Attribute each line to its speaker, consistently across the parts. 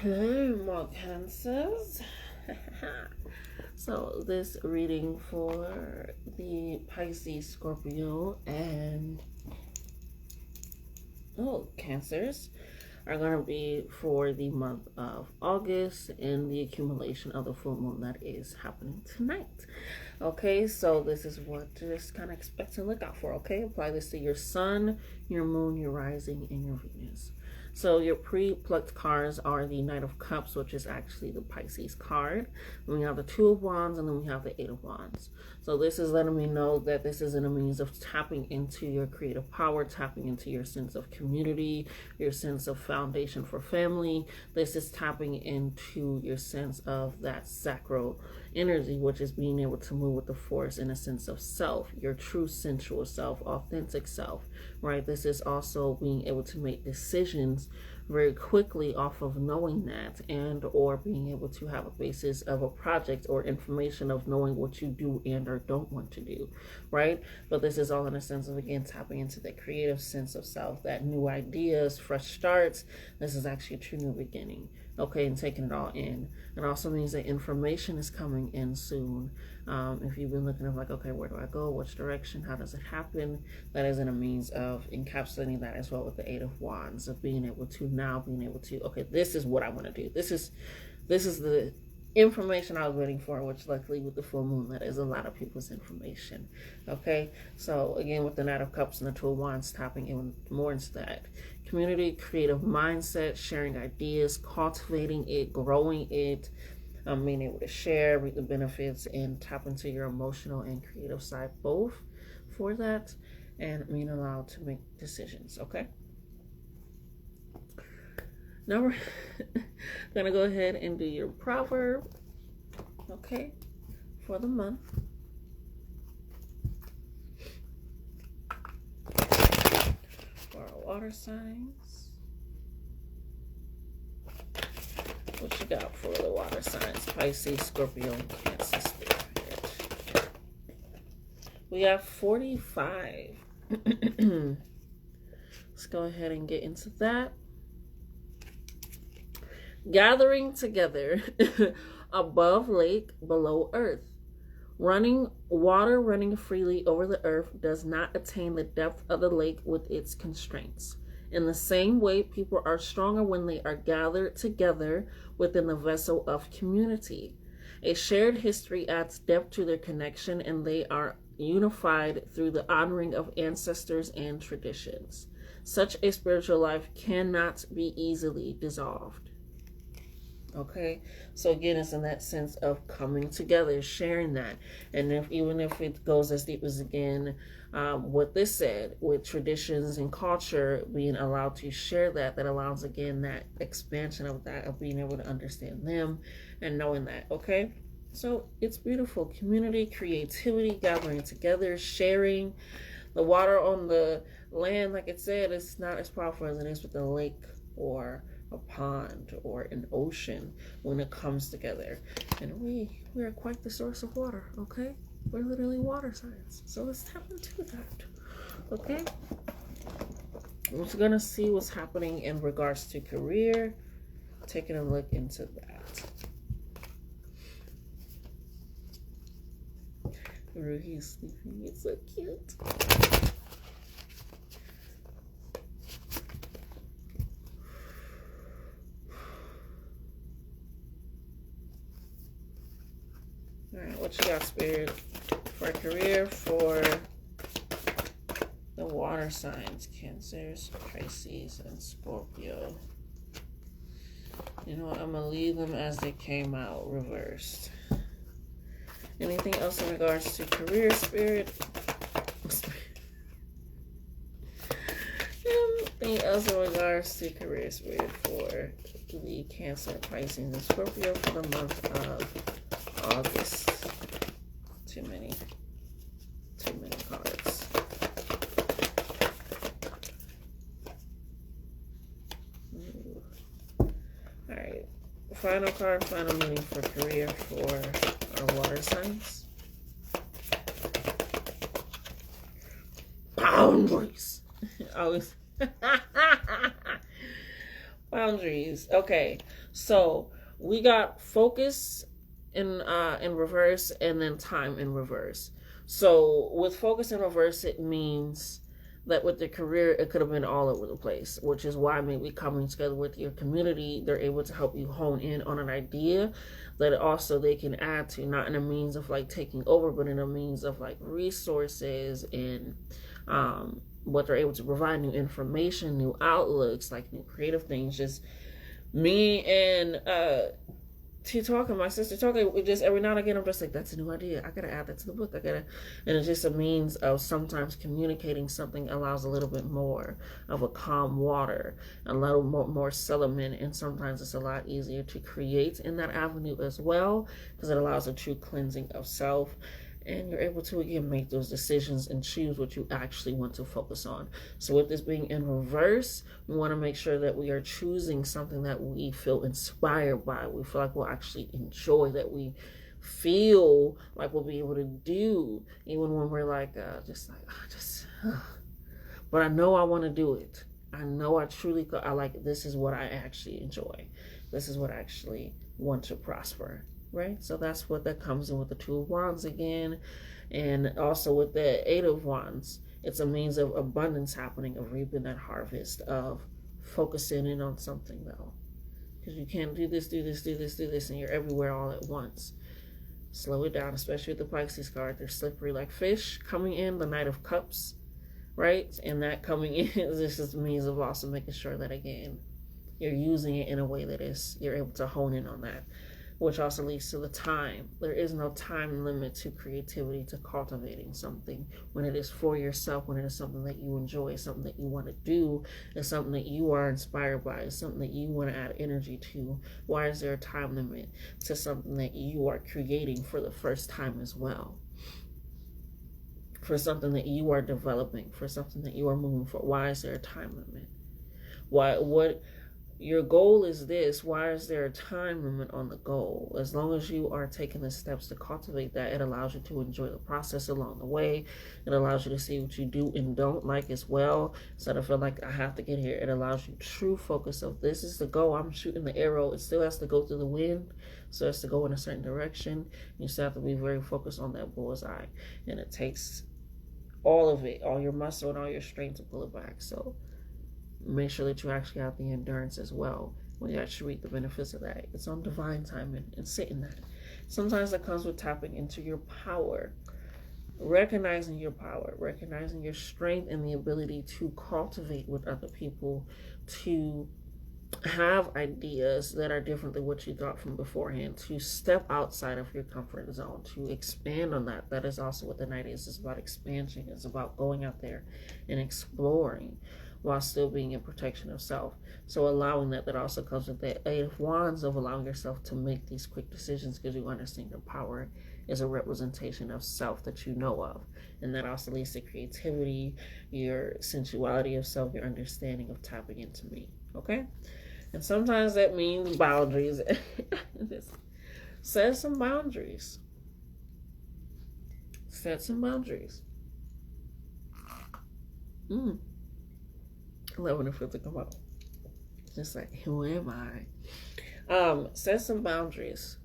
Speaker 1: Hey, my cancers. So this reading for the Pisces, Scorpio, and cancers are going to be for the month of August and the accumulation of the full moon that is happening tonight. Okay, so this is what to just kind of expect and look out for. Okay, apply this to your sun, your moon, your rising, and your Venus. So your pre-plucked cards are the Knight of Cups, which is actually the Pisces card. Then we have the Two of Wands, and then we have the Eight of Wands. So this is letting me know that this is in a means of tapping into your creative power, tapping into your sense of community, your sense of foundation for family. This is tapping into your sense of that sacral energy, which is being able to move with the force in a sense of self, your true sensual self, authentic self, right? This is also being able to make decisions very quickly off of knowing that, and or being able to have a basis of a project or information of knowing what you do and or don't want to do, right? But this is all in a sense of, again, tapping into that creative sense of self, that new ideas, fresh starts. This is actually a true new beginning. Okay, and taking it all in. It also means that information is coming in soon. If you've been looking at like, okay, where do I go? Which direction? How does it happen? That is in a means of encapsulating that as well with the Eight of Wands, of being able to, okay, this is what I want to do. This is the information I was waiting for, which luckily with the full moon, that is a lot of people's information. Okay, so again, with the Knight of Cups and the Two of Wands, tapping in more into that community, creative mindset, sharing ideas, cultivating it, growing it, being able to share, reap the benefits, and tap into your emotional and creative side both for that, and being allowed to make decisions. Okay, now we're gonna go ahead and do your proverb, okay, for the month. For our water signs, what you got for the water signs? Pisces, Scorpio, and Cancer spirit. We have 45. Let's go ahead and get into that. Gathering together above lake, below earth. Water running freely over the earth does not attain the depth of the lake with its constraints. In the same way, people are stronger when they are gathered together within the vessel of community. A shared history adds depth to their connection, and they are unified through the honoring of ancestors and traditions. Such a spiritual life cannot be easily dissolved. Okay, so again, it's in that sense of coming together, sharing that, and even if it goes as deep as, again, what this said, with traditions and culture, being allowed to share that allows, again, that expansion of that, of being able to understand them and knowing that. Okay, so it's beautiful. Community, creativity, gathering together, sharing. The water on the land, like it said, it's not as powerful as it is with the lake or a pond or an ocean when it comes together. And we are quite the source of water. Okay, we're literally water signs, so let's tap into that. Okay, we're gonna see what's happening in regards to career, taking a look into that. Ruhi's sleeping, it's so cute. Alright, what you got, Spirit, for career for the water signs, Cancers, Pisces, and Scorpio? You know what, I'm going to leave them as they came out, reversed. Anything else in regards to career, Spirit? Anything else in regards to career, Spirit, for the Cancer, Pisces, and Scorpio for the month of August? Too many cards. Alright, final card, final meaning for career for our water signs. Boundaries. Always Boundaries. Okay, so we got focus in reverse, and then time in reverse. So with focus in reverse, it means that with the career, it could have been all over the place, which is why maybe coming together with your community, they're able to help you hone in on an idea that also they can add to, not in a means of like taking over, but in a means of like resources and what they're able to provide, new information, new outlooks, like new creative things. Just me and my sister talking, we just every now and again I'm just like, that's a new idea, I gotta add that to the book, and it's just a means of sometimes communicating something allows a little bit more of a calm water, a little more settlement, and sometimes it's a lot easier to create in that avenue as well, because it allows a true cleansing of self, and you're able to again make those decisions and choose what you actually want to focus on. So with this being in reverse, we want to make sure that we are choosing something that we feel inspired by, we feel like we'll actually enjoy, that we feel like we'll be able to do, even when we're like but I know I want to do it. I know I truly I like, this is what I actually enjoy, this is what I actually want to prosper. Right, so that's what that comes in with the Two of Wands again, and also with the Eight of Wands, it's a means of abundance happening, of reaping that harvest, of focusing in on something though, because you can't do this, and you're everywhere all at once. Slow it down, especially with the Pisces card. They're slippery like fish coming in, the Knight of Cups, right? And that coming in, this is a means of also making sure that again you're using it in a way that is, you're able to hone in on that, which also leads to the time. There is no time limit to creativity, to cultivating something. When it is for yourself, when it is something that you enjoy, something that you want to do, it's something that you are inspired by, it's something that you want to add energy to. Why is there a time limit to something that you are creating for the first time as well? For something that you are developing, for something that you are moving for. Why is there a time limit? What your goal is this, why is there a time limit on the goal? As long as you are taking the steps to cultivate that, it allows you to enjoy the process along the way. It allows you to see what you do and don't like as well, instead of feel like I have to get here. It allows you true focus of, this is the goal, I'm shooting the arrow, it still has to go through the wind, so it has to go in a certain direction. You still have to be very focused on that bullseye, and it takes all of it, all your muscle and all your strength to pull it back. So make sure that you actually have the endurance as well when you actually reap the benefits of that. It's on divine timing, and sit in that. Sometimes that comes with tapping into your power, recognizing your power, recognizing your strength and the ability to cultivate with other people, to have ideas that are different than what you thought from beforehand, to step outside of your comfort zone, to expand on that. That is also what the night is. It's about expansion. It's about going out there and exploring while still being in protection of self. So allowing that also comes with the Eight of Wands, of allowing yourself to make these quick decisions, because you understand your power is a representation of self that you know of. And that also leads to creativity, your sensuality of self, your understanding of tapping into me. Okay? And sometimes that means boundaries. Set some boundaries. Set some boundaries. I love when it feels to come out. Just like, who am I? Set some boundaries,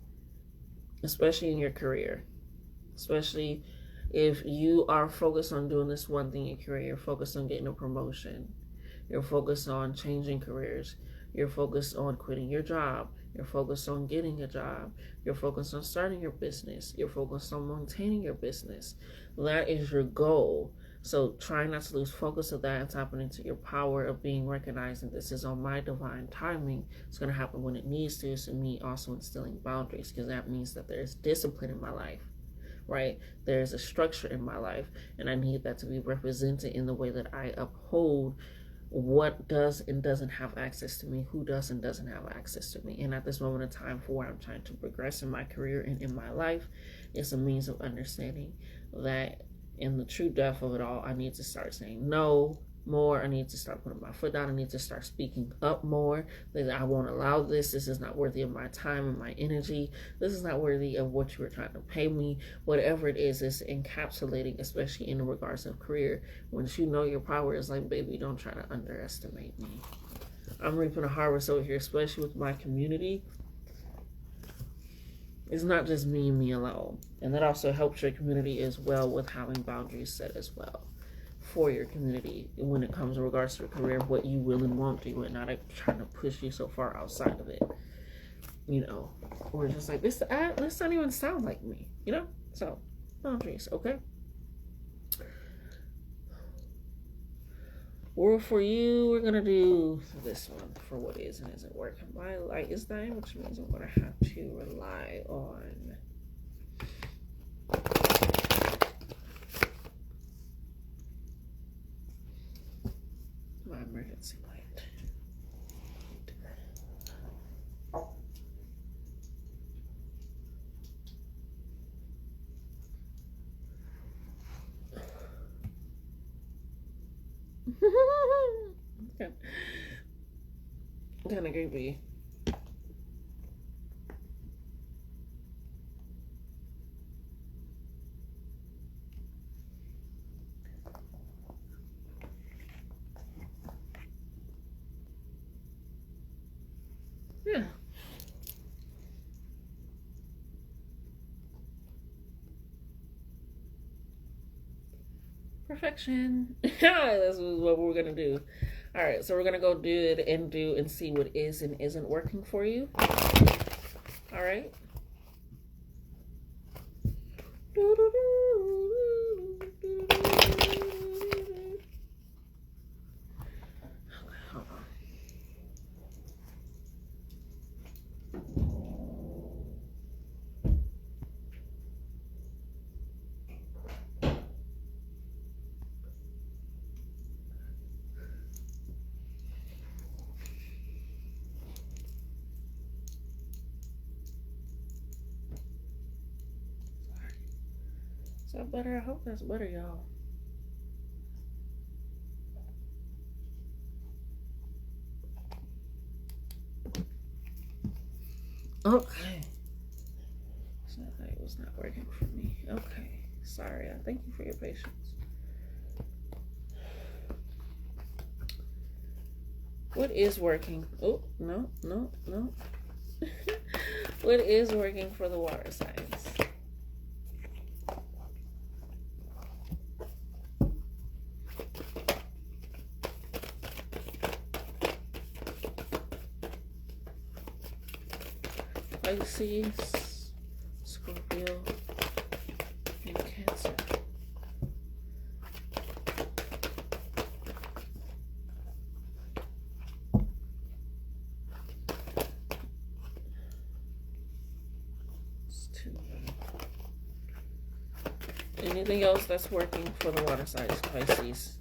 Speaker 1: especially in your career. Especially if you are focused on doing this one thing in your career, you're focused on getting a promotion, you're focused on changing careers, you're focused on quitting your job, you're focused on getting a job, you're focused on starting your business, you're focused on maintaining your business. That is your goal. So try not to lose focus of that and tapping into your power of being recognized, and this is on my divine timing. It's going to happen when it needs to. So me also instilling boundaries, because that means that there's discipline in my life, right? There's a structure in my life, and I need that to be represented in the way that I uphold what does and doesn't have access to me, who does and doesn't have access to me. And at this moment in time, for where I'm trying to progress in my career and in my life, it's a means of understanding that in the true depth of it all, I need to start saying no more. I need to start putting my foot down. I need to start speaking up more. That I won't allow this. This is not worthy of my time and my energy. This is not worthy of what you were trying to pay me. Whatever it is encapsulating, especially in regards of career. Once you know your power, is like, baby, don't try to underestimate me. I'm reaping a harvest over here, especially with my community. It's not just me and me alone. And that also helps your community as well with having boundaries set as well for your community when it comes in regards to your career, what you will and won't do, and not trying to push you so far outside of it. You know, or just like, this don't even sound like me, you know? So, boundaries, okay? Or for you, we're gonna do this one for what is and isn't working. My light is dying, which means I'm gonna have to rely on my emergency light. Kind of creepy. Yeah. Perfection. That's what we're gonna do. All right, so we're gonna go do it and see what is and isn't working for you. All right. Is that better? I hope that's better, y'all. Okay. So it was not working for me. Okay. Sorry. I thank you for your patience. What is working? Oh, no. What is working for the water signs? Pisces, Scorpio, and Cancer. It's 2. Anything else that's working for the water signs, Pisces?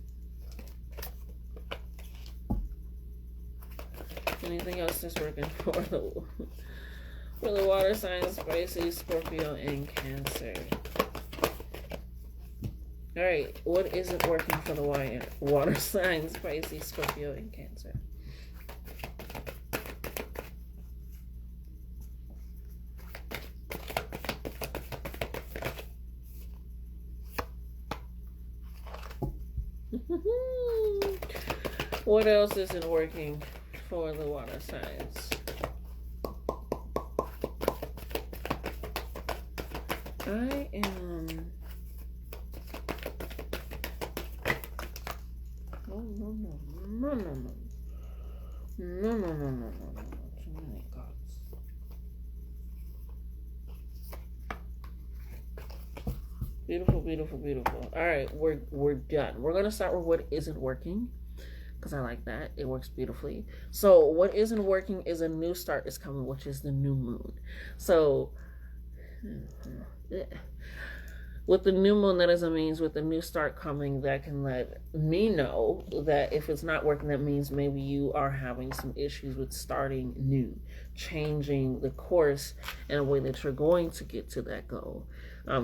Speaker 1: Anything else that's working for the water signs, Pisces, Scorpio, and Cancer? All right, what isn't working for the water signs, Pisces, Scorpio, and Cancer? What else isn't working for the water signs? I am... No. Too many gods. Beautiful. All right, we're done. We're gonna start with what isn't working, because I like that. It works beautifully. So what isn't working is a new start is coming, which is the new moon. So with the new moon, that doesn't mean with the new start coming, that can let me know that if it's not working, that means maybe you are having some issues with starting new, changing the course in a way that you're going to get to that goal.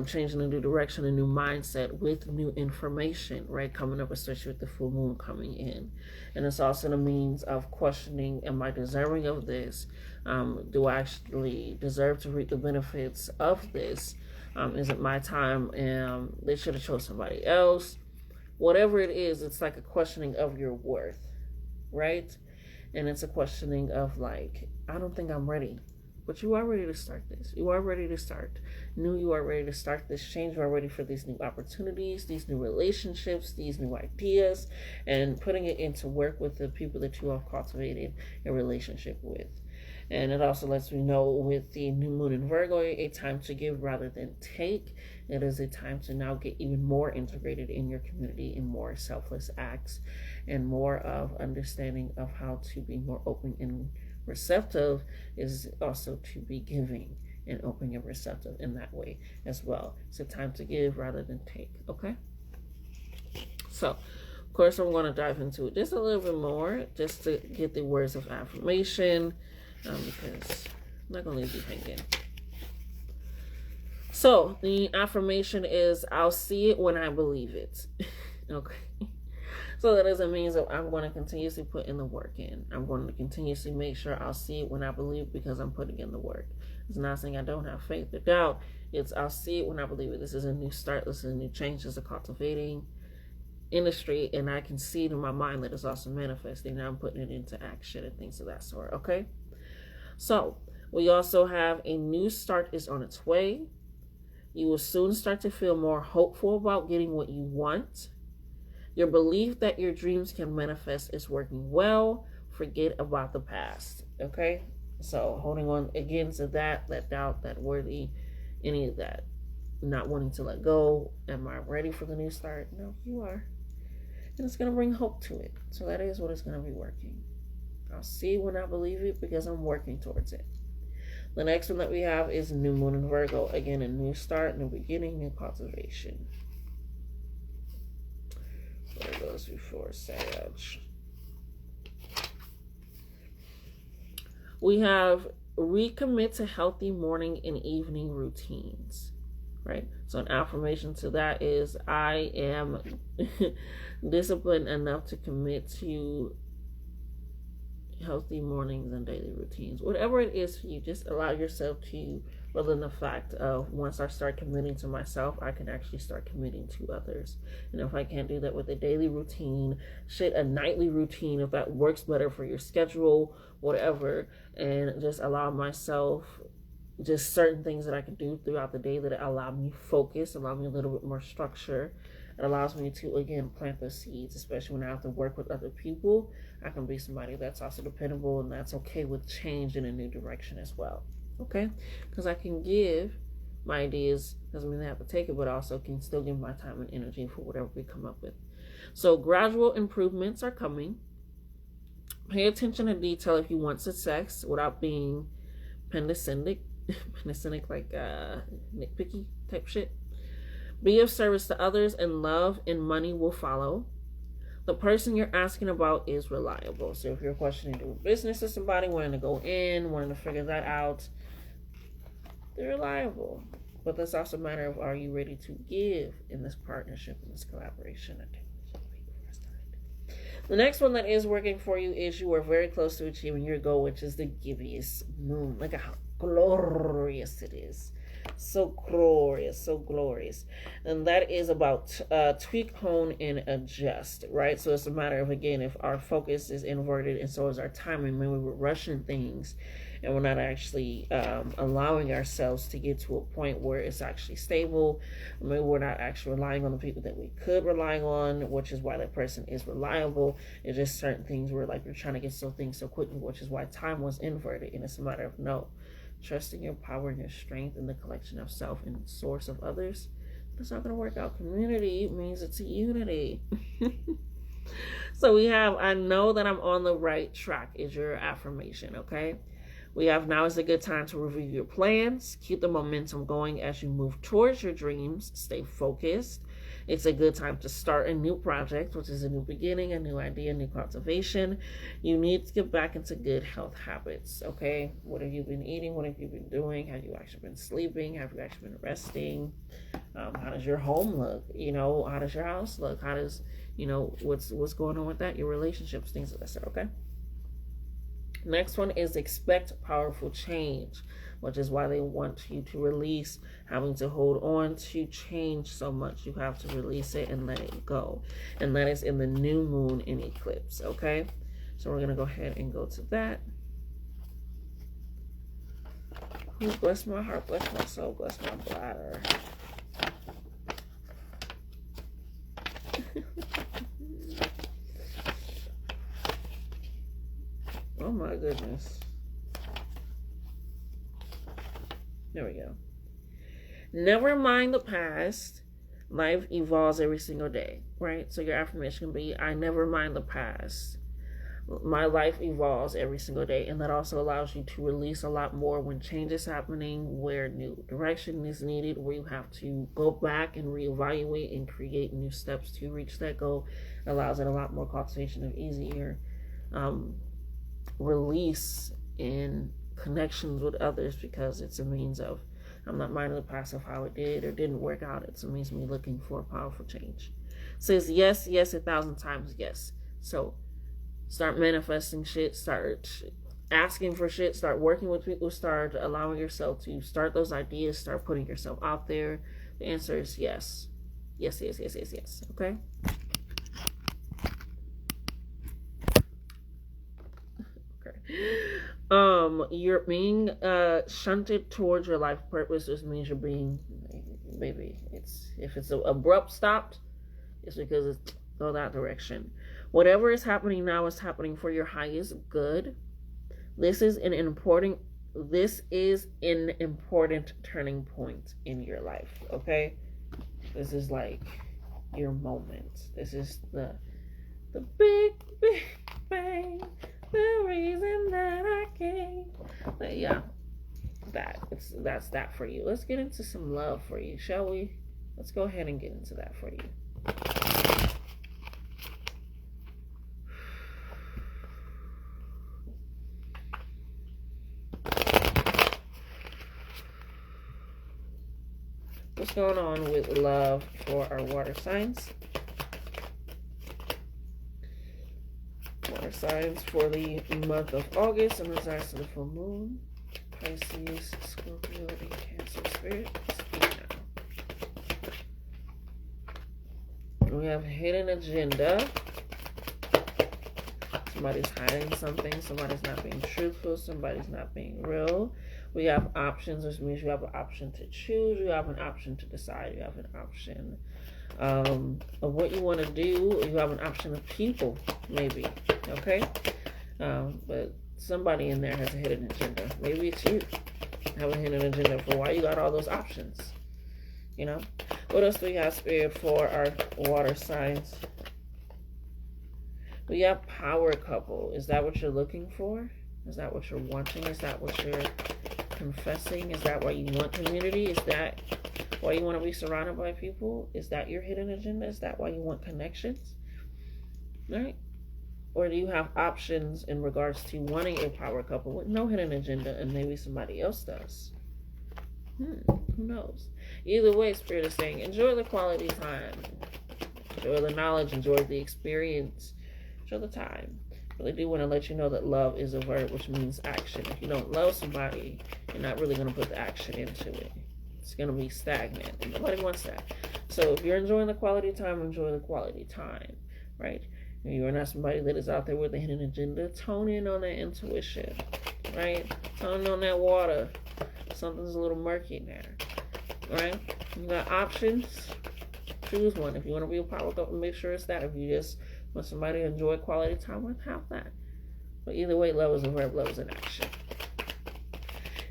Speaker 1: Changing a new direction, a new mindset with new information, right? Coming up, especially with the full moon coming in. And it's also the means of questioning, am I deserving of this? Do I actually deserve to reap the benefits of this? Is it my time? They should have chose somebody else. Whatever it is, it's like a questioning of your worth, right? And it's a questioning of like, I don't think I'm ready. But you are ready to start this. You are ready to start new. You are ready to start this change. You are ready for these new opportunities, these new relationships, these new ideas, and putting it into work with the people that you have cultivated a relationship with. And it also lets me know with the new moon in Virgo, a time to give rather than take. It is a time to now get even more integrated in your community in more selfless acts and more of understanding of how to be more open and receptive is also to be giving and open and receptive in that way as well. It's a time to give rather than take. Okay. So, of course, I'm going to dive into it just a little bit more just to get the words of affirmation because I'm not going to leave you hanging. So, the affirmation is, I'll see it when I believe it. Okay. So that doesn't mean that I'm going to continuously put in the work in. I'm going to continuously make sure I'll see it when I believe because I'm putting in the work. It's not saying I don't have faith or doubt. It's I'll see it when I believe it. This is a new start. This is a new change. This is a cultivating industry. And I can see it in my mind that it's also manifesting. Now I'm putting it into action and things of that sort. Okay? So we also have a new start is on its way. You will soon start to feel more hopeful about getting what you want. Your belief that your dreams can manifest is working well. Forget about the past. Okay? So holding on again to that doubt, that worthy, any of that. Not wanting to let go. Am I ready for the new start? No, you are. And it's going to bring hope to it. So that is what it's going to be working. I'll see when I believe it because I'm working towards it. The next one that we have is New Moon in Virgo. Again, a new start, new beginning, new cultivation. Virgo's before Sag. We have recommit to healthy morning and evening routines, right? So an affirmation to that is I am disciplined enough to commit to healthy mornings and daily routines. Whatever it is for you, just allow yourself to, rather than the fact of once I start committing to myself, I can actually start committing to others. And if I can't do that with a daily routine, a nightly routine, if that works better for your schedule, whatever, and just allow myself just certain things that I can do throughout the day that allow me focus, allow me a little bit more structure. It allows me to, again, plant the seeds, especially when I have to work with other people. I can be somebody that's also dependable and that's okay with change in a new direction as well. Okay? Because I can give my ideas, doesn't mean I have to take it, but also can still give my time and energy for whatever we come up with. So gradual improvements are coming. Pay attention to detail if you want success without being pendentic like nitpicky type shit. Be of service to others, and love and money will follow. The person you're asking about is reliable. So if you're questioning doing business with somebody, wanting to go in, wanting to figure that out, they're reliable. But that's also a matter of, are you ready to give in this partnership, in this collaboration? The next one that is working for you is you are very close to achieving your goal, which is the gibbous moon. Look at how glorious it is. So glorious, so glorious. And that is about tweak, hone, and adjust, right? So it's a matter of, again, if our focus is inverted and so is our timing, maybe we're rushing things and we're not actually allowing ourselves to get to a point where it's actually stable. Maybe we're not actually relying on the people that we could rely on, which is why that person is reliable. It's just certain things where like we're trying to get things so quickly, which is why time was inverted. And it's a matter of trusting your power and your strength in the collection of self and source of others. It's not going to work out. Community means it's a unity. So we have, I know that I'm on the right track is your affirmation, okay? We have, now is a good time to review your plans. Keep the momentum going as you move towards your dreams. Stay focused. It's a good time to start a new project, which is a new beginning, a new idea, new cultivation. You need to get back into good health habits, okay? What have you been eating? What have you been doing? Have you actually been sleeping? Have you actually been resting? How does your home look? How does your house look? How does, what's going on with that? Your relationships, things like that, okay? Next one is expect powerful change, which is why they want you to release having to hold on to change so much. You have to release it and let it go. And that is in the new moon in eclipse, okay? So we're going to go ahead and go to that. Bless my heart, bless my soul, bless my bladder. Oh my goodness. There we go. Never mind the past. Life evolves every single day, right? So your affirmation can be, I never mind the past. My life evolves every single day. And that also allows you to release a lot more when change is happening, where new direction is needed, where you have to go back and reevaluate and create new steps to reach that goal. It allows it a lot more cultivation of easier release in connections with others, because it's a means of, I'm not minding the past of how it did or didn't work out. It's a means of me looking for a powerful change. It says yes, yes, 1,000 times yes. So start manifesting shit, start asking for shit, start working with people, start allowing yourself to start those ideas, start putting yourself out there. The answer is yes. Yes, yes, yes, yes, yes. Okay? You're being shunted towards your life purpose. This means you're being, maybe if it's an abrupt stop, it's because it's go that direction. Whatever is happening now is happening for your highest good. This is an important turning point in your life. Okay, this is like your moment. This is the big bang. The reason that I came. But yeah, that's that for you. Let's get into some love for you, shall we? Let's go ahead and get into that for you. What's going on with love for our water signs? Water signs for the month of August in regards to the full moon. Pisces, Scorpio, and Cancer spirit. We have hidden agenda. Somebody's hiding something. Somebody's not being truthful. Somebody's not being real. We have options, which means you have an option to choose. You have an option to decide. You have an option of what you want to do. You have an option of people, maybe. Okay? But somebody in there has a hidden agenda. Maybe it's you. Have a hidden agenda for why you got all those options. You know? What else do we have, Spirit, for our water signs? We have power couple. Is that what you're looking for? Is that what you're wanting? Is that what you're confessing? Is that why you want community? Is that why you want to be surrounded by people? Is that your hidden agenda? Is that why you want connections? Right? Or do you have options in regards to wanting a power couple with no hidden agenda, and maybe somebody else does? Who knows? Either way, Spirit is saying, enjoy the quality time. Enjoy the knowledge. Enjoy the experience. Enjoy the time. But they do want to let you know that love is a verb, which means action. If you don't love somebody, you're not really going to put the action into it. It's going to be stagnant, and nobody wants that. So if you're enjoying the quality time, enjoy the quality time, right? If you're not somebody that is out there with a hidden agenda, tone in on that intuition, right? Tone in on that water. Something's a little murky in there, right? You got options. Choose one. If you want to be a power couple, make sure it's that. If you just want somebody to enjoy quality time with, have that. But either way, love is a verb, love is an action.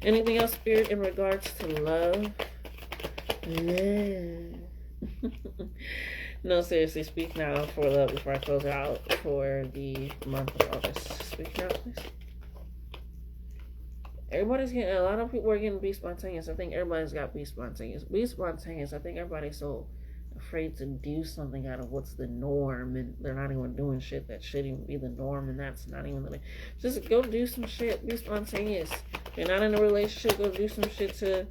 Speaker 1: Anything else, Spirit, in regards to love? Yeah. No, seriously, speak now for love before I close out for the month of August. Speak now, please. Everybody's getting, a lot of people are getting be spontaneous. I think everybody's got be spontaneous. Be spontaneous. I think everybody's so afraid to do something out of what's the norm, and they're not even doing shit that should even be the norm, and that's not even the, just go do some shit. Be spontaneous. If you're not in a relationship, go do some shit to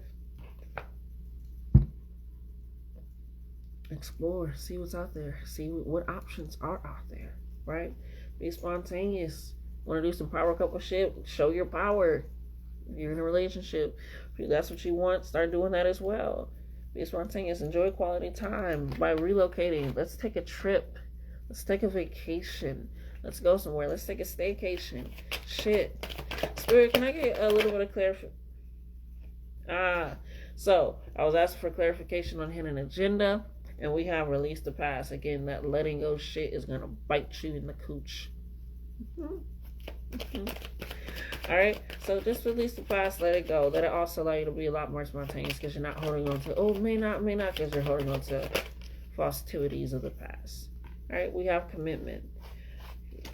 Speaker 1: explore, see what's out there, see what options are out there, right? Be spontaneous. Want to do some power couple shit? Show your power. If you're in a relationship, if that's what you want, start doing that as well. Be spontaneous. Enjoy quality time by relocating. Let's take a trip. Let's take a vacation. Let's go somewhere. Let's take a staycation. Shit. Spirit, can I get a little bit of clarification? So I was asking for clarification on hidden agenda, and we have released the past. Again, that letting go shit is gonna bite you in the cooch. All right, so just release the past, let it go. Let it also allow you to be a lot more spontaneous, because you're not holding on to, may not, because you're holding on to festivities of the past. All right, we have commitment.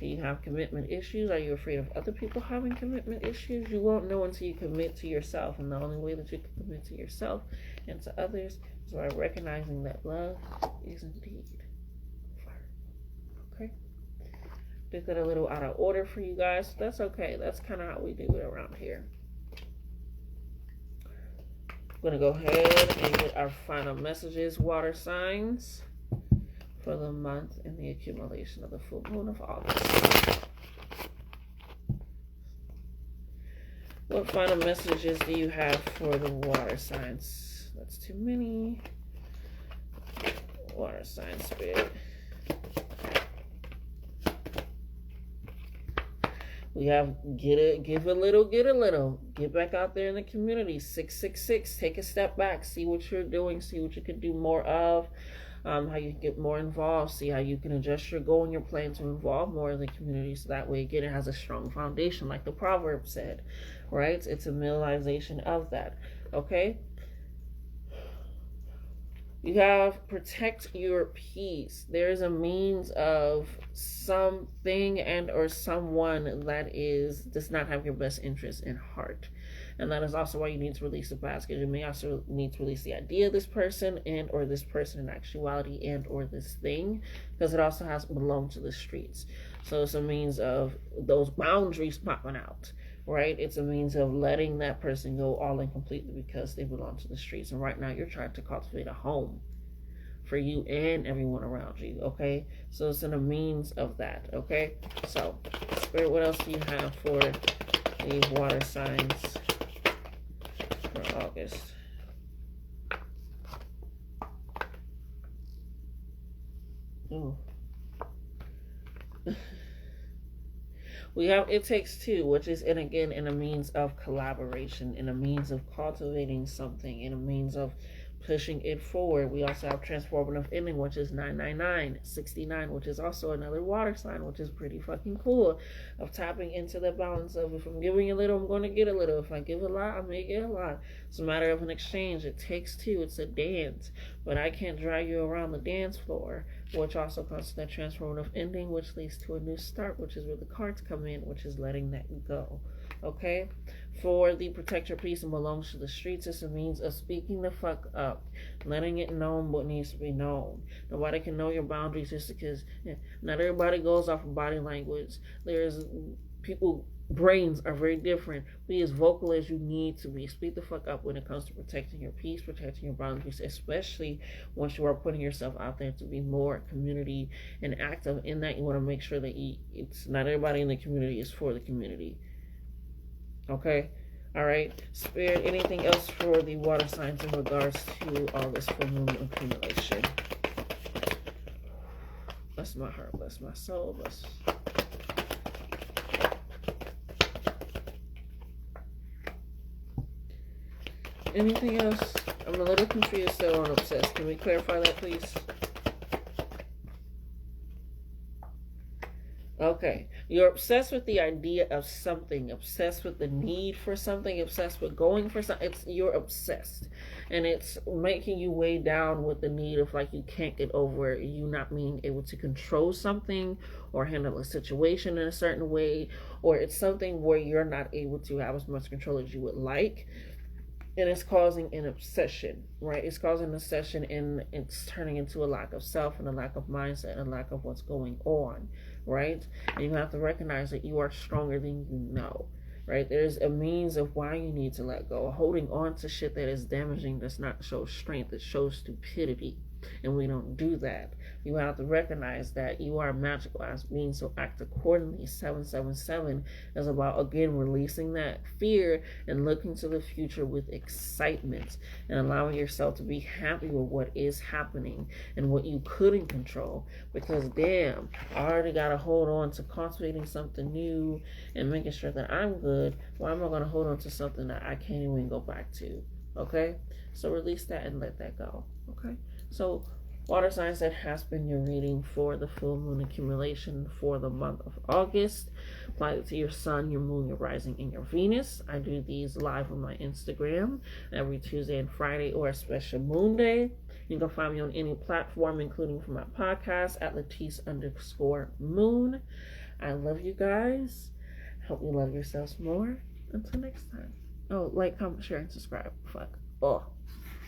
Speaker 1: Do you have commitment issues? Are you afraid of other people having commitment issues? You won't know until you commit to yourself, and the only way that you can commit to yourself and to others is by recognizing that love is indeed fire. Okay? Did that a little out of order for you guys. That's okay. That's kind of how we do it around here. I'm going to go ahead and get our final messages, water signs, for the month and the accumulation of the full moon of August. What final messages do you have for the water signs? That's too many. Water sign spirit. We have give a little, get a little. Get back out there in the community. 666. Take a step back. See what you're doing. See what you can do more of. How you can get more involved, see how you can adjust your goal and your plan to involve more of the community, so that way, again, it has a strong foundation, like the proverb said, right? It's a realization of that, okay? You have protect your peace. There's a means of something and or someone that does not have your best interest in heart. And that is also why you need to release the past, because you may also need to release the idea of this person and or this person in actuality and or this thing, because it also has belonged to the streets. So it's a means of those boundaries popping out, right? It's a means of letting that person go all in completely because they belong to the streets. And right now you're trying to cultivate a home for you and everyone around you, okay? So it's in a means of that, okay? So, Spirit, what else do you have for the water signs for August? Ooh. We have it takes two, which is, and again, in a means of collaboration, in a means of cultivating something, in a means of pushing it forward. We also have transformative ending, which is 999, 69, which is also another water sign, which is pretty fucking cool, of tapping into the balance of, if I'm giving a little, I'm going to get a little. If I give a lot, I may get a lot. It's a matter of an exchange. It takes two. It's a dance, but I can't drag you around the dance floor, which also comes to that transformative ending, which leads to a new start, which is where the cards come in, which is letting that go. Okay? For the protect your peace and belongs to the streets, it's a means of speaking the fuck up, letting it known what needs to be known. Nobody can know your boundaries just because not everybody goes off of body language. There's people, brains are very different. Be as vocal as you need to be. Speak the fuck up when it comes to protecting your peace, protecting your boundaries, especially once you are putting yourself out there to be more community and active in that. You want to make sure that it's not everybody in the community is for the community. Okay? Alright? Spirit, anything else for the water signs in regards to all this full moon accumulation? Bless my heart, bless my soul, bless... Anything else? I'm a little confused still on obsessed. Can we clarify that, please? Okay. You're obsessed with the idea of something, obsessed with the need for something, obsessed with going for something. You're obsessed. And it's making you weigh down with the need of, like, you can't get over you not being able to control something or handle a situation in a certain way, or it's something where you're not able to have as much control as you would like. And it's causing an obsession, right? It's causing an obsession, and it's turning into a lack of self and a lack of mindset and a lack of what's going on, right? And you have to recognize that you are stronger than you know, right? There's a means of why you need to let go. Holding on to shit that is damaging does not show strength. It shows stupidity. and we don't do that. You have to recognize that you are magical as being, so act accordingly. 777 is about, again, releasing that fear and looking to the future with excitement and allowing yourself to be happy with what is happening and what you couldn't control. Because damn, I already got to hold on to cultivating something new and making sure that I'm good. Why am I going to hold on to something that I can't even go back to? Okay, so release that and let that go. Okay, so water signs, that has been your reading for the full moon accumulation for the month of August. Apply it to your sun, your moon, your rising, and your Venus. I do these live on my Instagram every Tuesday and Friday, or a special moon day. You can find me on any platform, including for my podcast at Latisse_moon. I love you guys. Hope you love yourselves more. Until next time. Oh, like, comment, share, and subscribe. Fuck. Oh.